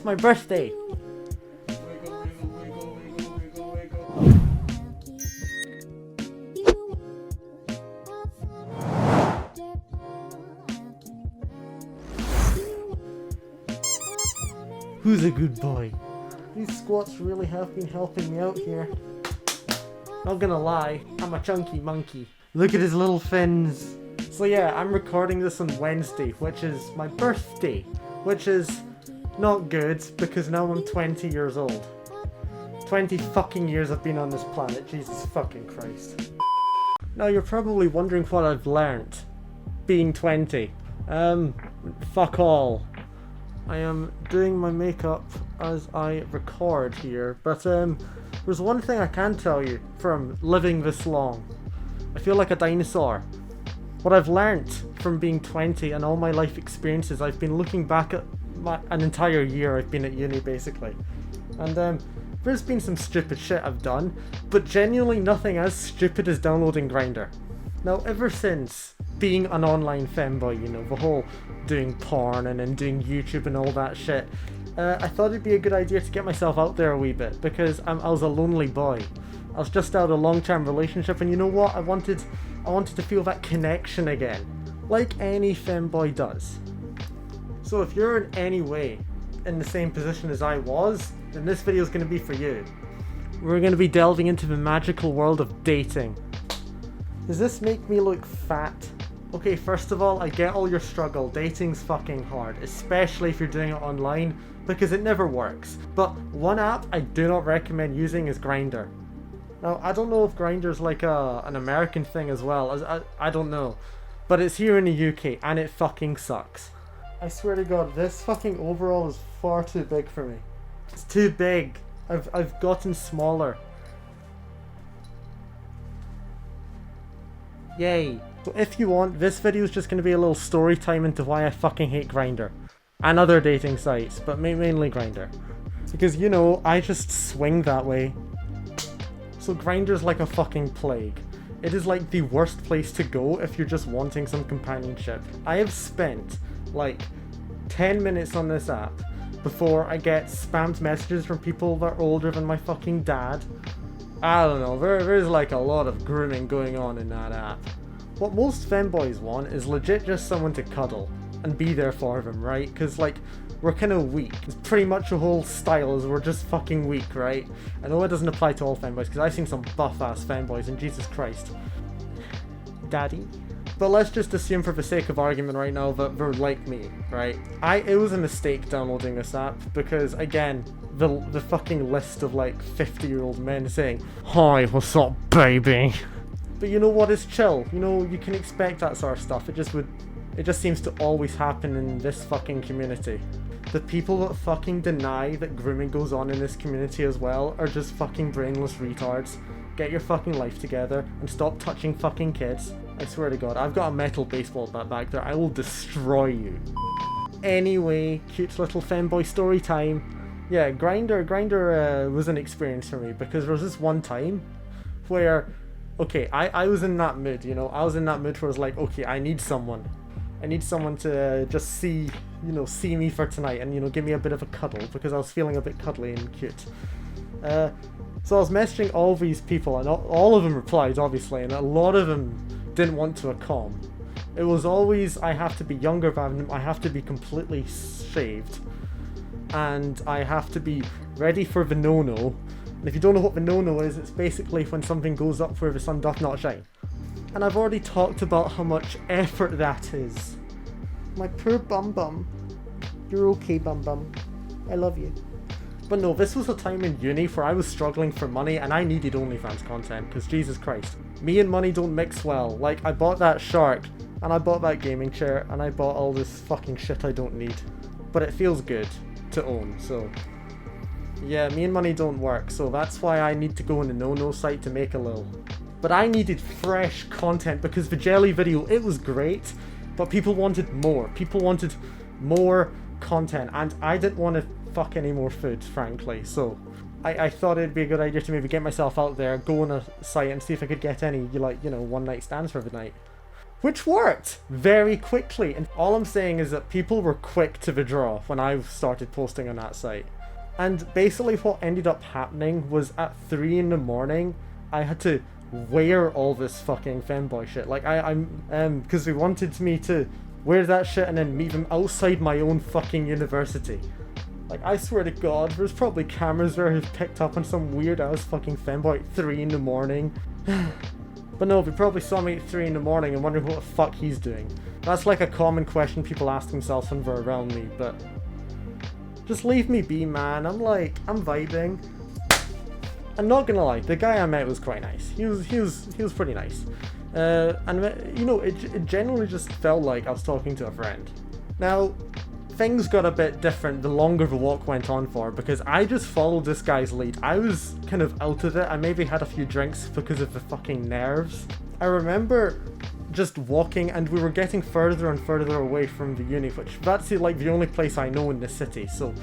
It's my birthday. Who's a good boy? These squats really have been helping me out here. Not gonna lie, I'm a chunky monkey. Look at his little fins. So yeah, I'm recording this on Wednesday, which is my birthday. Which is not good, because now I'm 20 years old. 20 fucking years I've been on this planet, Jesus fucking Christ. Now you're probably wondering what I've learnt being 20. Fuck all. I am doing my makeup as I record here, but there's one thing I can tell you from living this long. I feel like a dinosaur. What I've learnt from being 20 and all my life experiences, I've been looking back at an entire year I've been at uni basically. And there's been some stupid shit I've done, but genuinely nothing as stupid as downloading Grindr. Now ever since being an online femboy, you know, the whole doing porn and then doing YouTube and all that shit, I thought it'd be a good idea to get myself out there a wee bit, because I was a lonely boy. I was just out of a long-term relationship, and you know what? I wanted to feel that connection again, like any femboy does. So if you're in any way in the same position as I was, then this video is going to be for you. We're going to be delving into the magical world of dating. Does this make me look fat? Okay, first of all, I get all your struggle. Dating's fucking hard, especially if you're doing it online, because it never works. But one app I do not recommend using is Grindr. Now, I don't know if Grindr's like an American thing as well. I don't know. But it's here in the UK, and it fucking sucks. I swear to God, this fucking overall is far too big for me. It's too big. I've gotten smaller. Yay. So if you want, this video is just going to be a little story time into why I fucking hate Grindr. And other dating sites, but mainly Grindr. Because, you know, I just swing that way. So Grindr's like a fucking plague. It is like the worst place to go if you're just wanting some companionship. I have spent like 10 minutes on this app before I get spammed messages from people that are older than my fucking dad. I don't know, there's like a lot of grooming going on in that app. What most femboys want is legit just someone to cuddle and be there for them, right? Because like, we're kind of weak. It's pretty much the whole style is we're just fucking weak, right? I know it doesn't apply to all femboys, because I've seen some buff-ass femboys, and Jesus Christ. Daddy? But let's just assume for the sake of argument right now that they're like me, right? It was a mistake downloading this app, because again, the fucking list of like 50-year-old men saying, "Hi, what's up, baby?" But you know what, it's chill. You know, you can expect that sort of stuff. It just seems to always happen in this fucking community. The people that fucking deny that grooming goes on in this community as well are just fucking brainless retards. Get your fucking life together and stop touching fucking kids. I swear to God, I've got a metal baseball bat back there. I will destroy you. Anyway, cute little femboy story time. Yeah, Grindr was an experience for me, because there was this one time where, okay, I was in that mood, you know, I was in that mood where I was like, okay, I need someone to just see me for tonight and, you know, give me a bit of a cuddle, because I was feeling a bit cuddly and cute. So I was messaging all these people, and all of them replied, obviously, and a lot of them didn't want to accom. It was always, I have to be younger than them, I have to be completely shaved, and I have to be ready for the no-no. And if you don't know what the no-no is, it's basically when something goes up where the sun doth not shine. And I've already talked about how much effort that is. My poor bum. You're okay, bum. I love you. But no, this was a time in uni where I was struggling for money and I needed OnlyFans content, because Jesus Christ. Me and money don't mix well. Like, I bought that shark, and I bought that gaming chair, and I bought all this fucking shit I don't need. But it feels good to own, so... yeah, me and money don't work, so that's why I need to go on the no-no site to make a little. But I needed fresh content, because the jelly video, it was great, but people wanted more. People wanted more content, and I didn't want to fuck any more food, frankly, so I thought it'd be a good idea to maybe get myself out there, go on a site and see if I could get any, one night stands for the night. which worked very quickly. And all I'm saying is that people were quick to withdraw when I started posting on that site. And basically what ended up happening was at 3 in the morning, I had to wear all this fucking femboy shit. Like because they wanted me to wear that shit and then meet them outside my own fucking university. Like, I swear to God, there's probably cameras there who've picked up on some weird ass fucking femboy at 3 in the morning. But no, they probably saw me at 3 in the morning and wondering what the fuck he's doing. That's like a common question people ask themselves when they're around me, but just leave me be, man. I'm vibing. I'm not gonna lie, the guy I met was quite nice. He was pretty nice. And you know, it generally just felt like I was talking to a friend. Now, things got a bit different the longer the walk went on for, because I just followed this guy's lead. I was kind of out of it. I maybe had a few drinks because of the fucking nerves. I remember just walking, and we were getting further and further away from the uni, which that's like the only place I know in the city. So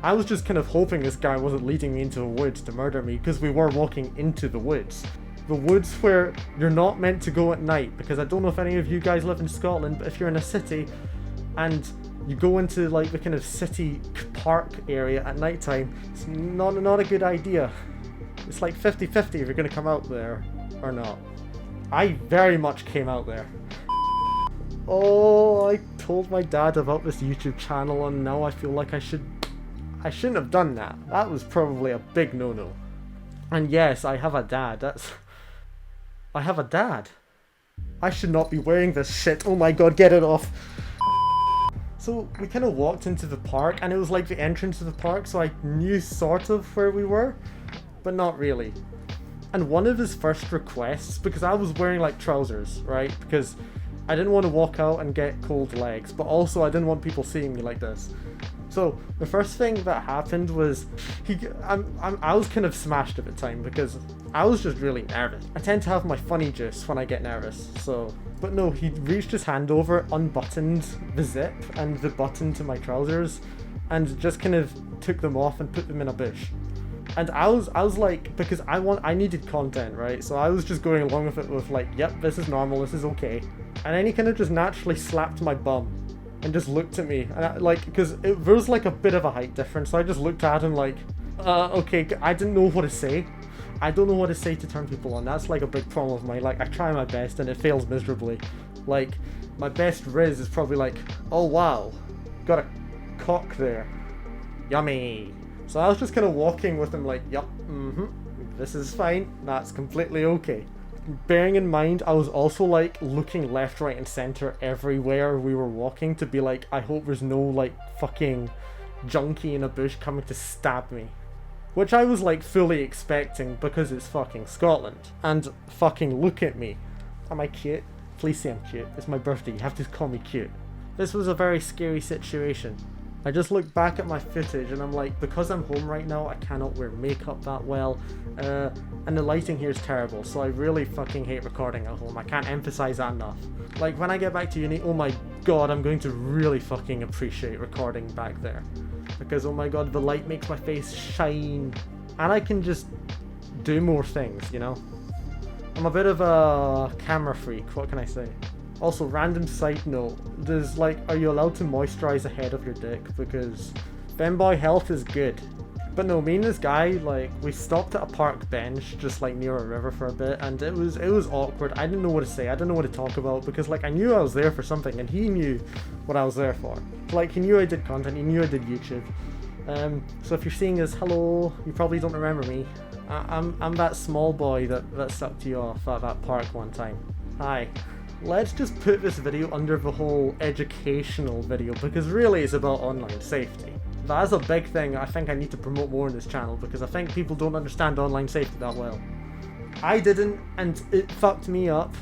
I was just kind of hoping this guy wasn't leading me into the woods to murder me, because we were walking into the woods. The woods where you're not meant to go at night, because I don't know if any of you guys live in Scotland, but if you're in a city and you go into like the kind of city park area at night time, it's not a good idea. It's like 50-50 if you're going to come out there or not. I very much came out there. Oh, I told my dad about this YouTube channel and now I feel like I shouldn't have done that. That was probably a big no-no. And yes, I have a dad. I have a dad. I should not be wearing this shit. Oh my god, get it off. So we kind of walked into the park, and it was like the entrance to the park, so I knew sort of where we were, but not really. And one of his first requests, because I was wearing like trousers, right? Because I didn't want to walk out and get cold legs, but also I didn't want people seeing me like this. So the first thing that happened was I was kind of smashed at the time because I was just really nervous. I tend to have my funny juice when I get nervous, so. But no, he reached his hand over, unbuttoned the zip and the button to my trousers, and just kind of took them off and put them in a bush. And I was like, because I needed content, right? So I was just going along with it with like, yep, this is normal, this is okay. And then he kind of just naturally slapped my bum and just looked at me, and because there was like a bit of a height difference, so I just looked at him like, okay, I didn't know what to say. I don't know what to say to turn people on. That's like a big problem of mine. Like, I try my best and it fails miserably. Like, my best riz is probably like, oh wow, got a cock there, yummy. So I was just kind of walking with him like, yup, this is fine, that's completely okay. Bearing in mind, I was also like looking left, right and center everywhere we were walking to be like, I hope there's no like fucking junkie in a bush coming to stab me. Which I was like fully expecting because it's fucking Scotland. And fucking look at me. Am I cute? Please say I'm cute. It's my birthday, you have to call me cute. This was a very scary situation. I just look back at my footage and I'm like, because I'm home right now, I cannot wear makeup that well. And the lighting here is terrible, so I really fucking hate recording at home. I can't emphasize that enough. Like, when I get back to uni, oh my god, I'm going to really fucking appreciate recording back there. Because, oh my god, the light makes my face shine. And I can just do more things, you know? I'm a bit of a camera freak, what can I say? Also, random side note, are you allowed to moisturize the head of your dick? Because femboy health is good. But no, me and this guy, like, we stopped at a park bench just like near a river for a bit, and it was awkward. I didn't know what to say, I didn't know what to talk about, because like I knew I was there for something and he knew what I was there for. Like, he knew I did content, he knew I did YouTube. So if you're seeing this, hello, you probably don't remember me. I'm that small boy that sucked you off at that park one time. Hi. Let's just put this video under the whole educational video, because really it's about online safety. That's a big thing I think I need to promote more in this channel, because I think people don't understand online safety that well. I didn't, and it fucked me up.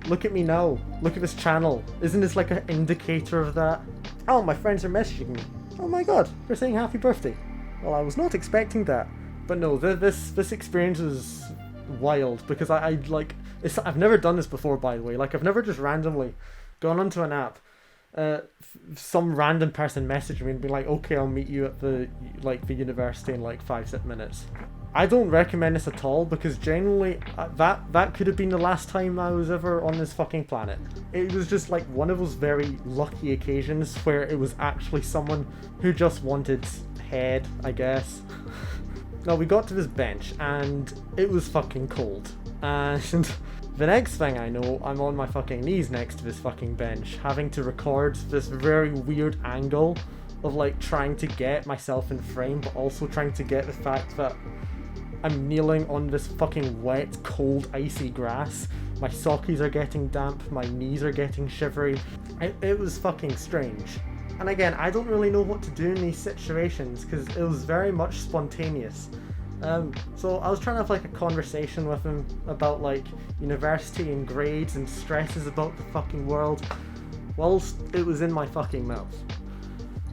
Look at me now. Look at this channel. Isn't this like an indicator of that? Oh, my friends are messaging me. Oh my god, they're saying happy birthday. Well, I was not expecting that. But no, this experience is wild, because I've never done this before, by the way. Like, I've never just randomly gone onto an app, some random person messaged me and been like, okay, I'll meet you at the university in like 5-6 minutes. I don't recommend this at all, because genuinely, that could have been the last time I was ever on this fucking planet. It was just like one of those very lucky occasions where it was actually someone who just wanted head, I guess. Now, we got to this bench, and it was fucking cold. And the next thing I know, I'm on my fucking knees next to this fucking bench, having to record this very weird angle of like trying to get myself in frame, but also trying to get the fact that I'm kneeling on this fucking wet, cold, icy grass. My sockies are getting damp, my knees are getting shivery. It was fucking strange. And again, I don't really know what to do in these situations, because it was very much spontaneous. So I was trying to have like a conversation with him about like university and grades and stresses about the fucking world, whilst it was in my fucking mouth.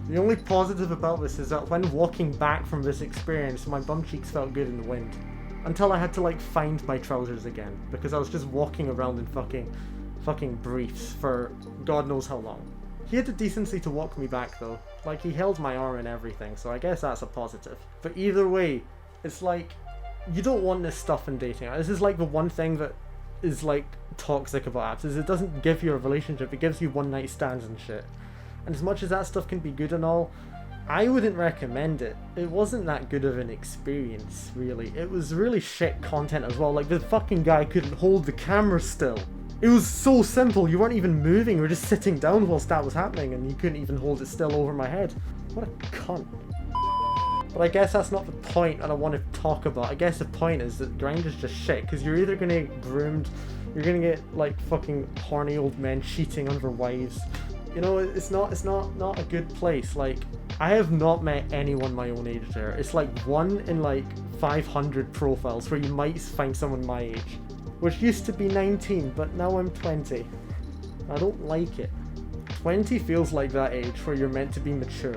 The only positive about this is that when walking back from this experience, my bum cheeks felt good in the wind. Until I had to like find my trousers again, because I was just walking around in fucking briefs for God knows how long. He had the decency to walk me back though. Like, he held my arm and everything, so I guess that's a positive. But either way, it's like, you don't want this stuff in dating. This is like the one thing that is like toxic about apps, is it doesn't give you a relationship, it gives you one night stands and shit. And as much as that stuff can be good and all, I wouldn't recommend it. It wasn't that good of an experience, really. It was really shit content as well. Like, the fucking guy couldn't hold the camera still. It was so simple, you weren't even moving, you were just sitting down whilst that was happening, and you couldn't even hold it still over my head. What a cunt. But I guess that's not the point that I want to talk about. I guess the point is that Grindr's just shit, because you're either gonna get groomed, you're gonna get like fucking horny old men cheating on their wives. You know, it's not a good place. Like, I have not met anyone my own age there. It's like 1 in like 500 profiles where you might find someone my age, which used to be 19, but now I'm 20. I don't like it. 20 feels like that age where you're meant to be mature.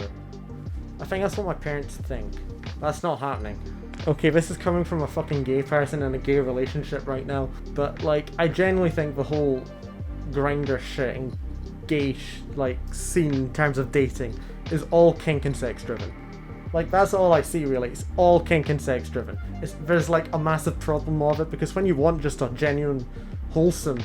I think that's what my parents think. That's not happening. Okay, this is coming from a fucking gay person in a gay relationship right now, but like, I genuinely think the whole Grindr shit and gay like scene in terms of dating is all kink and sex driven. Like, that's all I see really. It's all kink and sex driven. There's like a massive problem of it, because when you want just a genuine, wholesome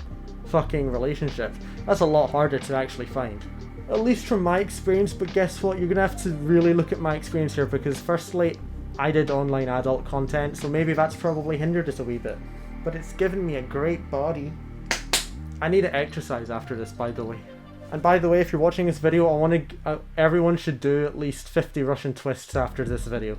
fucking relationship, that's a lot harder to actually find. At least from my experience, but guess what? You're gonna have to really look at my experience here, because firstly, I did online adult content, so maybe that's probably hindered it a wee bit. But it's given me a great body. I need to exercise after this, by the way. And by the way, if you're watching this video, I want to, everyone should do at least 50 Russian twists after this video.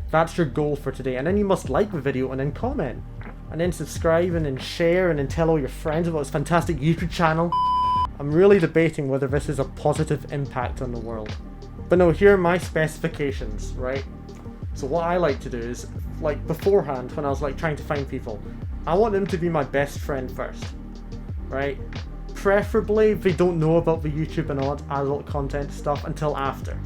That's your goal for today. And then you must like the video and then comment. And then subscribe and then share and then tell all your friends about this fantastic YouTube channel. I'm really debating whether this is a positive impact on the world. But no, here are my specifications, right? So what I like to do is, like beforehand, when I was like trying to find people, I want them to be my best friend first, right? Preferably they don't know about the YouTube and all that adult content stuff until after.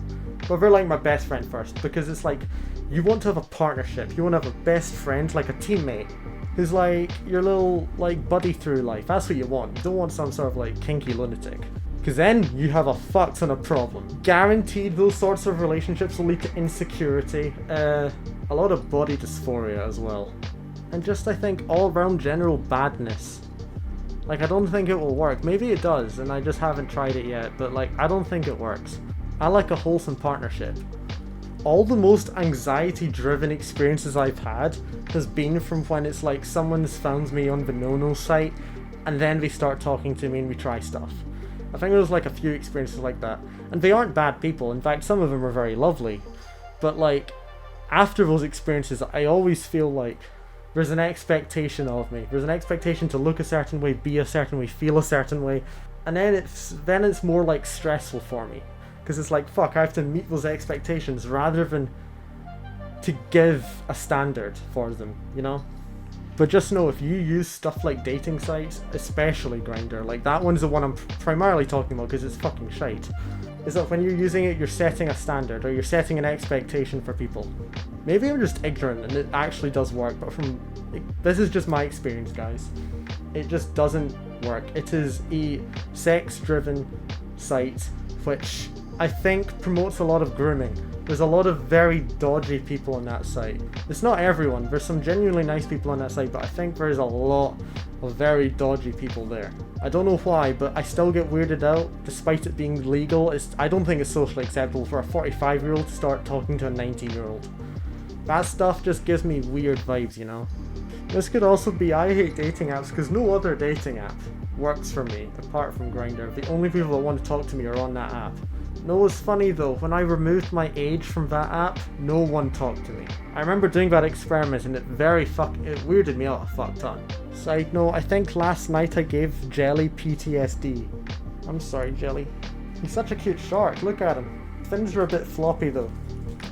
But they're like my best friend first, because it's like, you want to have a partnership, you want to have a best friend, like a teammate, who's like your little like buddy through life. That's what you want. You don't want some sort of like kinky lunatic, because then you have a fuck ton of problem. Guaranteed those sorts of relationships will lead to insecurity, a lot of body dysphoria as well, and just, I think, all around general badness. Like, I don't think it will work. Maybe it does, and I just haven't tried it yet, but like, I don't think it works. I like a wholesome partnership. All the most anxiety-driven experiences I've had has been from when it's like someone's found me on the no-no site, and then they start talking to me and we try stuff. I think there's like a few experiences like that, and they aren't bad people. In fact, some of them are very lovely, but like, after those experiences, I always feel like there's an expectation of me. There's an expectation to look a certain way, be a certain way, feel a certain way, and then it's more like stressful for me, because it's like, fuck, I have to meet those expectations rather than to give a standard for them, you know? But just know, if you use stuff like dating sites, especially Grindr, like that one's the one I'm primarily talking about because it's fucking shite, is that when you're using it, you're setting a standard, or you're setting an expectation for people. Maybe I'm just ignorant and it actually does work, but this is just my experience, guys. It just doesn't work. It is a sex-driven site which I think promotes a lot of grooming. There's a lot of very dodgy people on that site. It's not everyone, there's some genuinely nice people on that site, but I think there's a lot of very dodgy people there. I don't know why, but I still get weirded out, despite it being legal. I don't think it's socially acceptable for a 45-year-old to start talking to a 19-year-old. That stuff just gives me weird vibes, you know? This could also be I hate dating apps, because no other dating app works for me, apart from Grindr. The only people that want to talk to me are on that app. No, it's funny though, when I removed my age from that app, no one talked to me. I remember doing that experiment and it weirded me out a fuck ton. Side note, I think last night I gave Jelly PTSD. I'm sorry, Jelly. He's such a cute shark, look at him. Fins are a bit floppy though.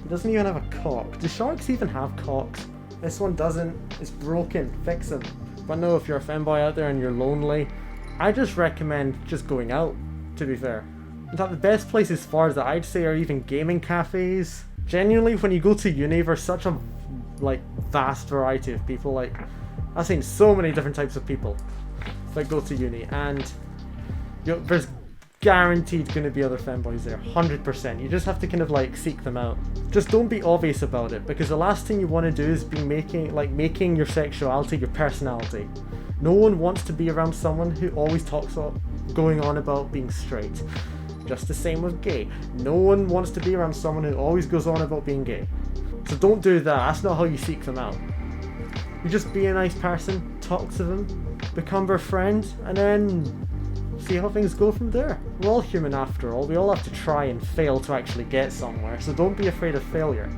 He doesn't even have a cock. Do sharks even have cocks? This one doesn't. It's broken. Fix him. But no, if you're a femboy out there and you're lonely, I just recommend just going out, to be fair. In fact, the best places for that I'd say are even gaming cafes. Genuinely, when you go to uni, there's such a vast variety of people. Like, I've seen so many different types of people that go to uni, and there's guaranteed going to be other femboys there, 100%. You just have to kind of seek them out. Just don't be obvious about it, because the last thing you want to do is be making your sexuality your personality. No one wants to be around someone who always talks going on about being straight. Just the same with gay. No one wants to be around someone who always goes on about being gay. So don't do that. That's not how you seek them out. You just be a nice person, talk to them, become their friend, and then see how things go from there. We're all human after all. We all have to try and fail to actually get somewhere. So don't be afraid of failure.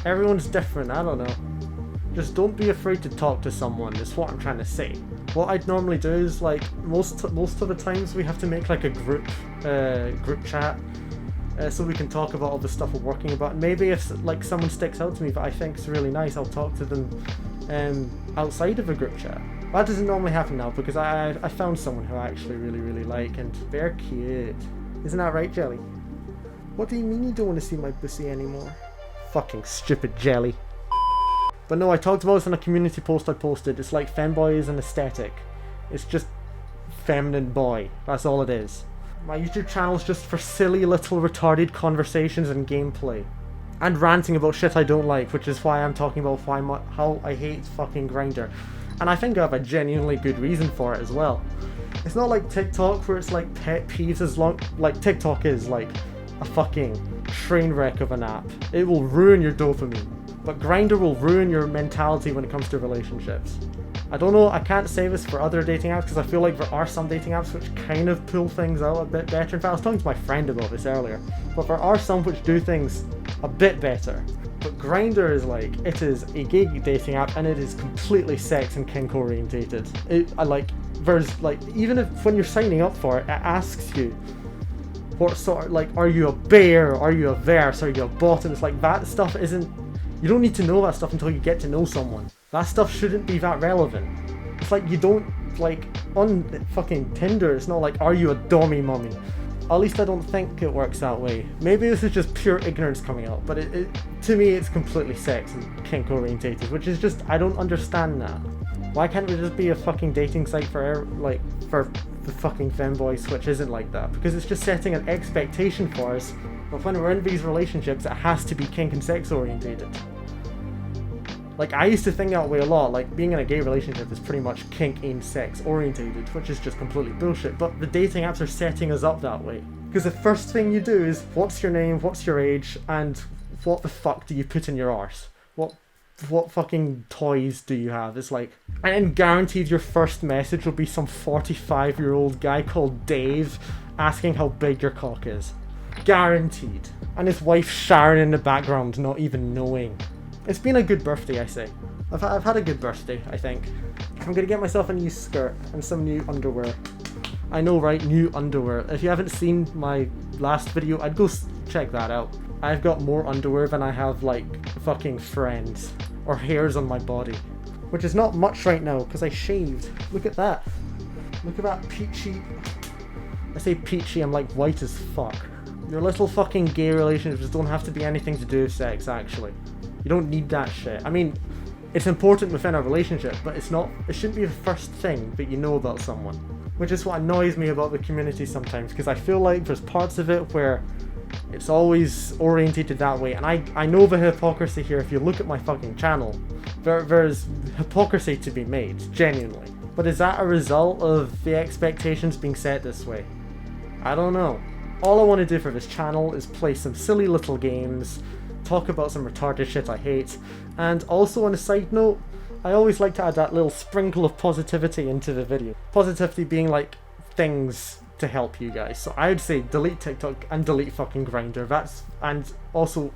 Everyone's different. I don't know. Just don't be afraid to talk to someone, is what I'm trying to say. What I'd normally do is, most of the times we have to make a group chat, so we can talk about all the stuff we're working about. And maybe if someone sticks out to me that I think is really nice, I'll talk to them outside of a group chat. That doesn't normally happen now, because I found someone who I actually really like, and they're cute. Isn't that right, Jelly? What do you mean you don't want to see my Bussy anymore? Fucking stupid Jelly. But no, I talked about this in a community post I posted. It's like Femboy is an aesthetic. It's just feminine boy. That's all it is. My YouTube channel is just for silly little retarded conversations and gameplay. And ranting about shit I don't like, which is why I'm talking about how I hate fucking Grindr. And I think I have a genuinely good reason for it as well. It's not like TikTok where it's pet peeves as long... TikTok is a fucking train wreck of an app. It will ruin your dopamine. But Grindr will ruin your mentality when it comes to relationships. I don't know, I can't say this for other dating apps, because I feel like there are some dating apps which kind of pull things out a bit better. In fact, I was talking to my friend about this earlier. But there are some which do things a bit better. But Grindr is it is a gay dating app, and it is completely sex and kink orientated. Even if when you're signing up for it, it asks you what sort of, are you a bear, are you a verse, are you a bottom? It's that stuff isn't... You don't need to know that stuff until you get to know someone. That stuff shouldn't be that relevant. It's you don't, on fucking Tinder, it's not are you a dommy mummy? At least I don't think it works that way. Maybe this is just pure ignorance coming out, but to me it's completely sex and kink orientated, which is just, I don't understand that. Why can't it just be a fucking dating site for the fucking femboys, which isn't like that? Because it's just setting an expectation for us, but when we're in these relationships, it has to be kink and sex orientated. I used to think that way a lot, being in a gay relationship is pretty much kink and sex orientated, which is just completely bullshit, but the dating apps are setting us up that way. Because the first thing you do is, what's your name, what's your age, and what the fuck do you put in your arse? What fucking toys do you have? It's and guaranteed your first message will be some 45-year-old guy called Dave asking how big your cock is. Guaranteed. And his wife Sharon in the background not even knowing. It's been a good birthday, I say. I've had a good birthday, I think. I'm gonna get myself a new skirt and some new underwear. I know, right? New underwear. If you haven't seen my last video, I'd go check that out. I've got more underwear than I have, fucking friends. Or hairs on my body. Which is not much right now, because I shaved. Look at that. Look at that peachy... I say peachy, I'm white as fuck. Your little fucking gay relationships don't have to be anything to do with sex, actually. You don't need that shit. I mean, it's important within a relationship, but it shouldn't be the first thing that you know about someone. Which is what annoys me about the community sometimes, because I feel like there's parts of it where It's always orientated that way, and I know the hypocrisy here. If you look at my fucking channel, there's hypocrisy to be made, genuinely. But is that a result of the expectations being set this way? I don't know. All I want to do for this channel is play some silly little games, talk about some retarded shit I hate, and also on a side note, I always like to add that little sprinkle of positivity into the video. Positivity being like things to help you guys. So I'd say delete TikTok and delete fucking Grindr. And also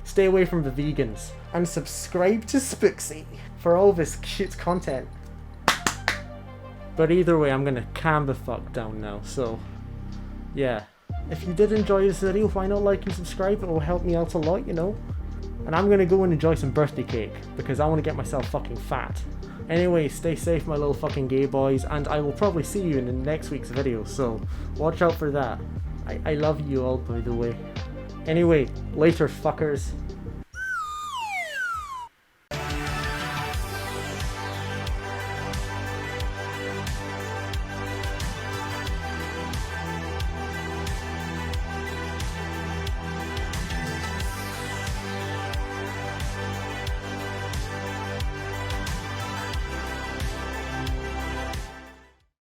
stay away from the vegans. And subscribe to Spooksy for all this shit content. But either way, I'm gonna calm the fuck down now, so yeah. If you did enjoy this video, why not like and subscribe? It will help me out a lot, you know. And I'm gonna go and enjoy some birthday cake, because I want to get myself fucking fat. Anyway, stay safe my little fucking gay boys, and I will probably see you in the next week's video, so watch out for that. I love you all, by the way. Anyway, later fuckers.